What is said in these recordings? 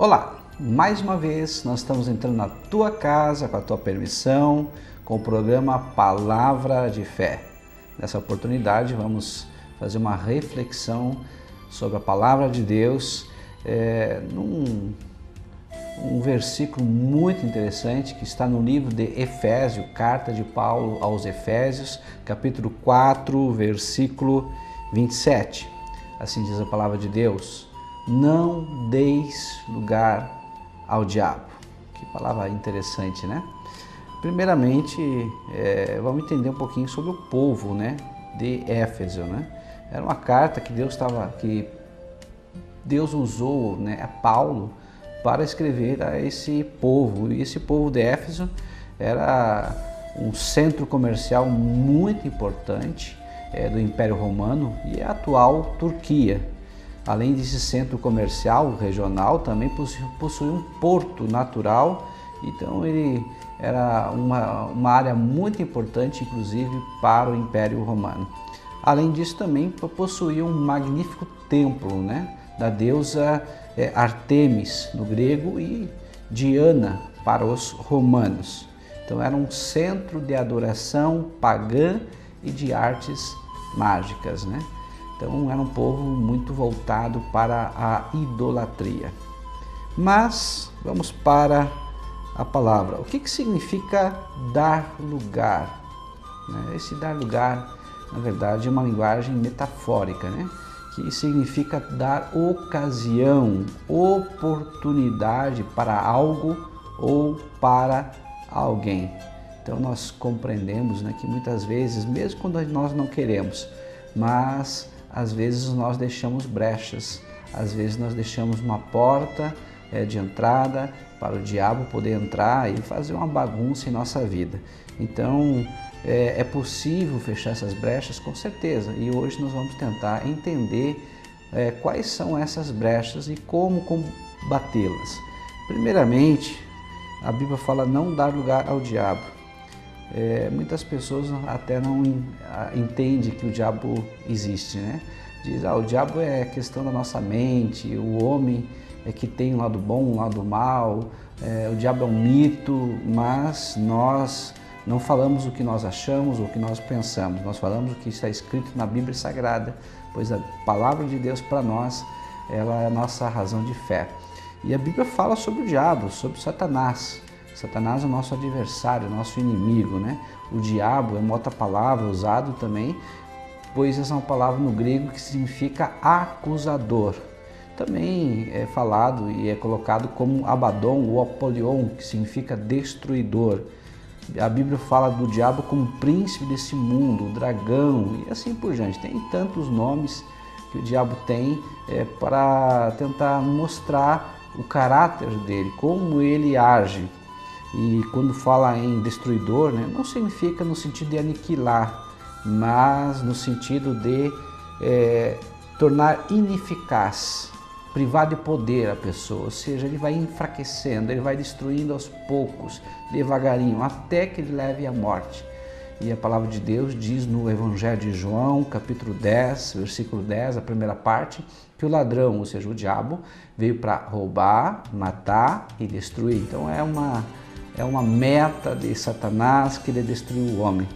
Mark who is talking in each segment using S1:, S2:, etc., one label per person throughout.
S1: Olá, mais uma vez nós estamos entrando na tua casa com a tua permissão, com o programa Palavra de Fé. Nessa oportunidade vamos fazer uma reflexão sobre a Palavra de Deus, num versículo muito interessante que está no livro de Efésios, carta de Paulo aos Efésios, capítulo 4, versículo 27. Assim diz a Palavra de Deus: não deis lugar ao diabo. Que palavra interessante, né? Primeiramente, vamos entender um pouquinho sobre o povo, de Éfeso, Era uma carta que Deus usou, a Paulo para escrever a esse povo. E esse povo de Éfeso era um centro comercial muito importante do Império Romano e a atual Turquia. Além desse centro comercial regional, também possui um porto natural, então ele era uma área muito importante, inclusive, para o Império Romano. Além disso, também possuía um magnífico templo, da deusa Artemis, no grego, e Diana, para os romanos. Então era um centro de adoração pagã e de artes mágicas, Então era um povo muito voltado para a idolatria. Mas vamos para a palavra. O que significa dar lugar? Esse dar lugar, na verdade, é uma linguagem metafórica, que significa dar ocasião, oportunidade para algo ou para alguém. Então nós compreendemos que muitas vezes, mesmo quando nós não queremos, mas às vezes nós deixamos brechas, às vezes nós deixamos uma porta de entrada para o diabo poder entrar e fazer uma bagunça em nossa vida. Então é possível fechar essas brechas, com certeza, e hoje nós vamos tentar entender quais são essas brechas e como combatê-las. Primeiramente, a Bíblia fala não dar lugar ao diabo. Muitas pessoas até não entendem que o diabo existe, Diz, o diabo é questão da nossa mente, o homem é que tem um lado bom, um lado mal, o diabo é um mito, mas nós não falamos o que nós achamos ou o que nós pensamos, nós falamos o que está escrito na Bíblia Sagrada, pois a Palavra de Deus para nós, ela é a nossa razão de fé. E a Bíblia fala sobre o diabo, sobre Satanás. Satanás é o nosso adversário, nosso inimigo, O diabo é uma outra palavra usada também, pois essa é uma palavra no grego que significa acusador. Também é falado e é colocado como Abaddon ou Apolion, que significa destruidor. A Bíblia fala do diabo como príncipe desse mundo, o dragão e assim por diante. Tem tantos nomes que o diabo tem para tentar mostrar o caráter dele, como ele age. E quando fala em destruidor, não significa no sentido de aniquilar, mas no sentido de tornar ineficaz, privar de poder a pessoa, ou seja, ele vai enfraquecendo, ele vai destruindo aos poucos, devagarinho, até que ele leve à morte. E a palavra de Deus diz no Evangelho de João, capítulo 10, versículo 10, a primeira parte, que o ladrão, ou seja, o diabo, veio para roubar, matar e destruir. Então é uma meta de Satanás querer destruir o homem.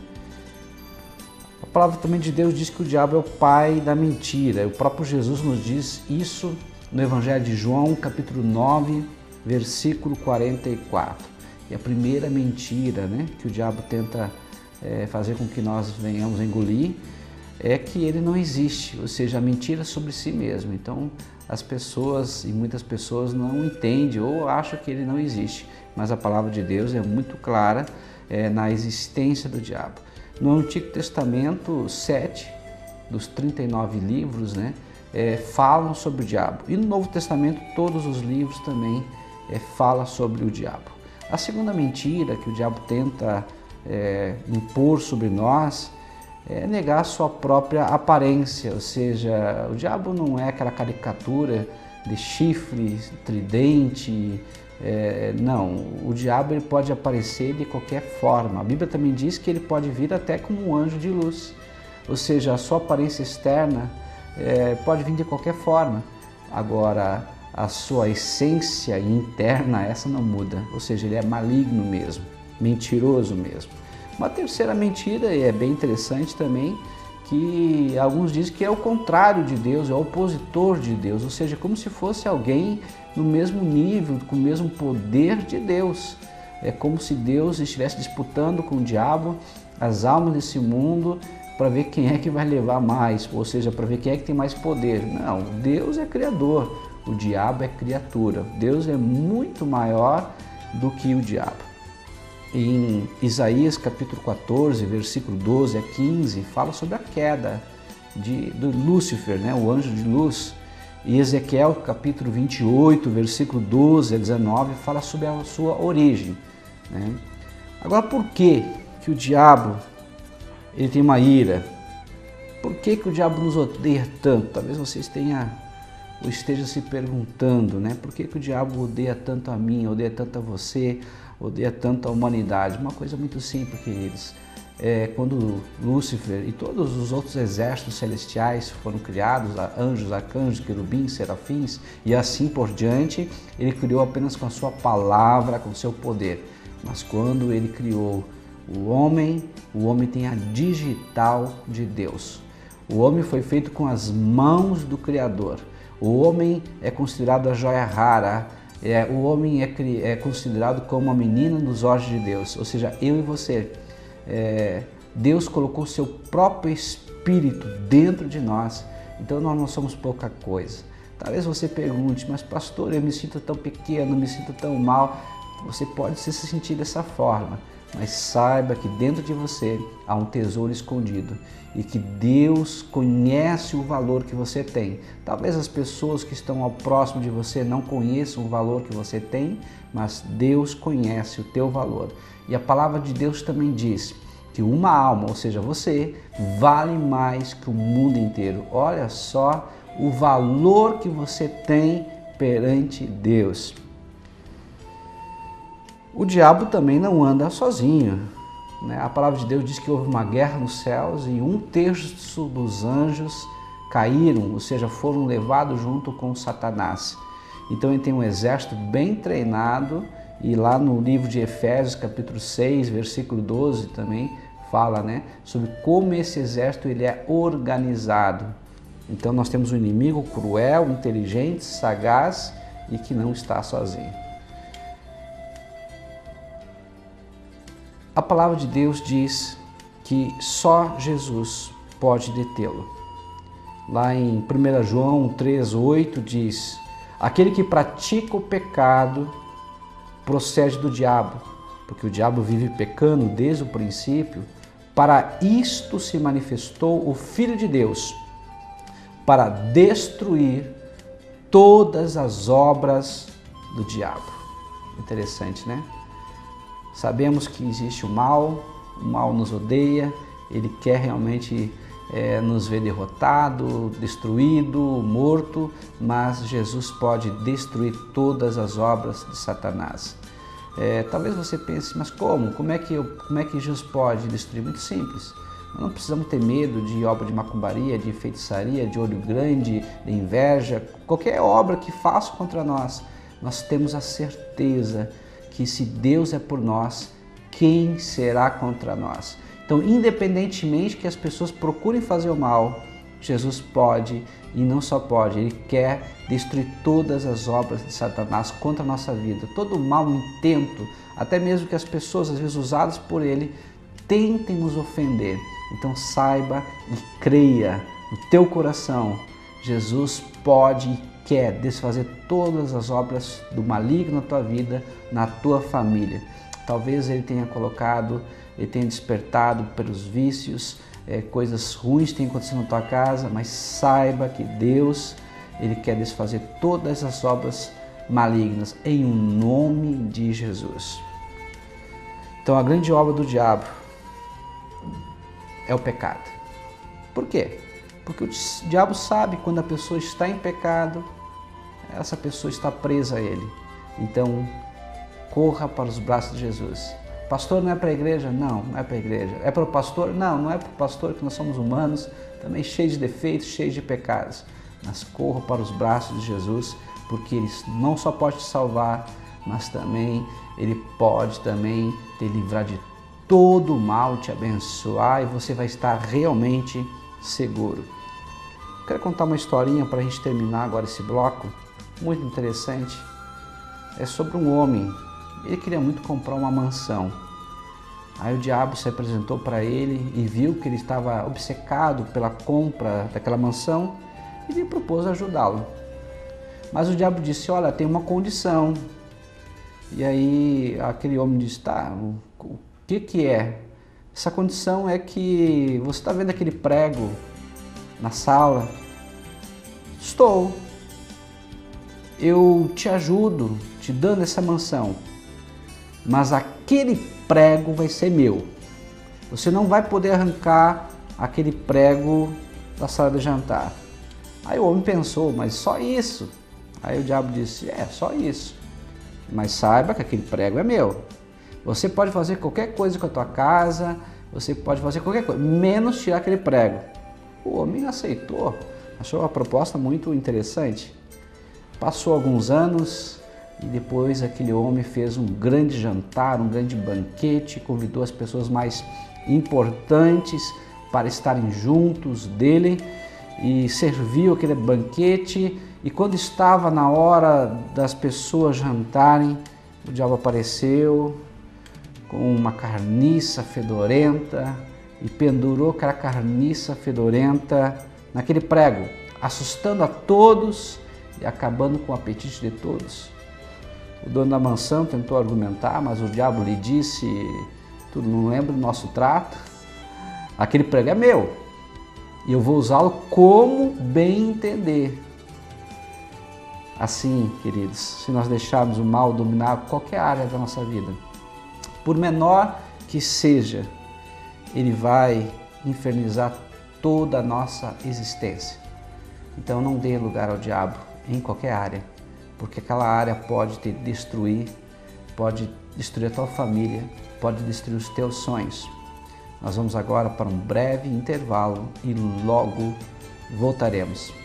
S1: A palavra também de Deus diz que o diabo é o pai da mentira. O próprio Jesus nos diz isso no Evangelho de João, capítulo 9, versículo 44. E a primeira mentira que o diabo tenta fazer com que nós venhamos a engolir é que ele não existe, ou seja, a mentira sobre si mesmo. Então as pessoas, e muitas pessoas não entendem ou acham que ele não existe, mas a palavra de Deus é muito clara na existência do diabo. No Antigo Testamento, 7 dos 39 livros falam sobre o diabo. E no Novo Testamento, todos os livros também falam sobre o diabo. A segunda mentira que o diabo tenta impor sobre nós é negar a sua própria aparência, ou seja, o diabo não é aquela caricatura de chifre, tridente, não, o diabo ele pode aparecer de qualquer forma. A Bíblia também diz que ele pode vir até como um anjo de luz, ou seja, a sua aparência externa pode vir de qualquer forma. Agora, a sua essência interna, essa não muda, ou seja, ele é maligno mesmo, mentiroso mesmo. Uma terceira mentira, e é bem interessante também, que alguns dizem que é o contrário de Deus, é o opositor de Deus, ou seja, como se fosse alguém no mesmo nível, com o mesmo poder de Deus. É como se Deus estivesse disputando com o diabo as almas desse mundo para ver quem é que vai levar mais, ou seja, para ver quem é que tem mais poder. Não, Deus é criador, o diabo é criatura. Deus é muito maior do que o diabo. Em Isaías capítulo 14, versículo 12 a 15, fala sobre a queda do Lúcifer, né, o anjo de luz. E Ezequiel capítulo 28, versículo 12 a 19, fala sobre a sua origem, né? Agora, por que o diabo ele tem uma ira? Por que o diabo nos odeia tanto? Talvez vocês estejam se perguntando, né? Por que o diabo odeia tanto a mim, odeia tanto a você, odeia tanto a humanidade? Uma coisa muito simples, queridos. Quando Lúcifer e todos os outros exércitos celestiais foram criados, anjos, arcanjos, querubins, serafins e assim por diante, ele criou apenas com a sua palavra, com o seu poder. Mas quando ele criou o homem tem a digital de Deus. O homem foi feito com as mãos do Criador. O homem é considerado a joia rara. O homem é considerado como a menina dos olhos de Deus. Ou seja, eu e você. Deus colocou o seu próprio Espírito dentro de nós. Então nós não somos pouca coisa. Talvez você pergunte, mas pastor, eu me sinto tão pequeno, me sinto tão mal. Você pode se sentir dessa forma, mas saiba que dentro de você há um tesouro escondido e que Deus conhece o valor que você tem. Talvez as pessoas que estão ao próximo de você não conheçam o valor que você tem, mas Deus conhece o teu valor. E a palavra de Deus também diz que uma alma, ou seja, você, vale mais que o mundo inteiro. Olha só o valor que você tem perante Deus. O diabo também não anda sozinho, né? A palavra de Deus diz que houve uma guerra nos céus e 1/3 dos anjos caíram, ou seja, foram levados junto com Satanás. Então ele tem um exército bem treinado e lá no livro de Efésios, capítulo 6, versículo 12 também fala, né, sobre como esse exército ele é organizado. Então nós temos um inimigo cruel, inteligente, sagaz e que não está sozinho. A palavra de Deus diz que só Jesus pode detê-lo. Lá em 1 João 3,8 diz: aquele que pratica o pecado procede do diabo, porque o diabo vive pecando desde o princípio. Para isto se manifestou o Filho de Deus, para destruir todas as obras do diabo. Interessante, né? Sabemos que existe o mal nos odeia, ele quer realmente nos ver derrotado, destruído, morto, mas Jesus pode destruir todas as obras de Satanás. Talvez você pense, mas como? Como é que Jesus pode destruir? Muito simples. Nós não precisamos ter medo de obra de macumbaria, de feitiçaria, de olho grande, de inveja, qualquer obra que faça contra nós. Nós temos a certeza que se Deus é por nós, quem será contra nós? Então, independentemente que as pessoas procurem fazer o mal, Jesus pode, e não só pode, Ele quer destruir todas as obras de Satanás contra a nossa vida, todo o mau intento, até mesmo que as pessoas, às vezes usadas por Ele, tentem nos ofender. Então saiba e creia no teu coração, Jesus pode e quer desfazer todas as obras do maligno na tua vida, na tua família. Talvez Ele tenha Ele tenha despertado pelos vícios, coisas ruins tenham acontecido na tua casa, mas saiba que Deus, Ele quer desfazer todas as obras malignas em nome de Jesus. Então a grande obra do diabo é o pecado. Por quê? Porque o diabo sabe quando a pessoa está em pecado, essa pessoa está presa a ele. Então, corra para os braços de Jesus. Pastor, não é para a igreja? Não, não é para a igreja. É para o pastor? Não, não é para o pastor, que nós somos humanos, também cheios de defeitos, cheios de pecados. Mas corra para os braços de Jesus, porque Ele não só pode te salvar, mas também Ele pode também te livrar de todo o mal, te abençoar, e você vai estar realmente seguro. Quero contar uma historinha para a gente terminar agora esse bloco, muito interessante. É sobre um homem. Ele queria muito comprar uma mansão. Aí o diabo se apresentou para ele e viu que ele estava obcecado pela compra daquela mansão e lhe propôs ajudá-lo. Mas o diabo disse: olha, tem uma condição. E aí aquele homem disse: tá, o que é? Essa condição é que você está vendo aquele prego na sala? Estou. Eu te ajudo, te dando essa mansão, mas aquele prego vai ser meu. Você não vai poder arrancar aquele prego da sala de jantar. Aí o homem pensou: mas só isso? Aí o diabo disse: é, só isso. Mas saiba que aquele prego é meu. Você pode fazer qualquer coisa com a tua casa, você pode fazer qualquer coisa, menos tirar aquele prego. O homem aceitou, achou a proposta muito interessante. Passou alguns anos e depois aquele homem fez um grande jantar, um grande banquete, convidou as pessoas mais importantes para estarem juntos dele e serviu aquele banquete. E quando estava na hora das pessoas jantarem, o diabo apareceu com uma carniça fedorenta e pendurou aquela carniça fedorenta naquele prego, assustando a todos e acabando com o apetite de todos. O dono da mansão tentou argumentar, mas o diabo lhe disse: tu não lembra do nosso trato? Aquele prego é meu e eu vou usá-lo como bem entender. Assim, queridos, se nós deixarmos o mal dominar qualquer área da nossa vida, por menor que seja, ele vai infernizar toda a nossa existência. Então não dê lugar ao diabo em qualquer área, porque aquela área pode te destruir, pode destruir a tua família, pode destruir os teus sonhos. Nós vamos agora para um breve intervalo e logo voltaremos.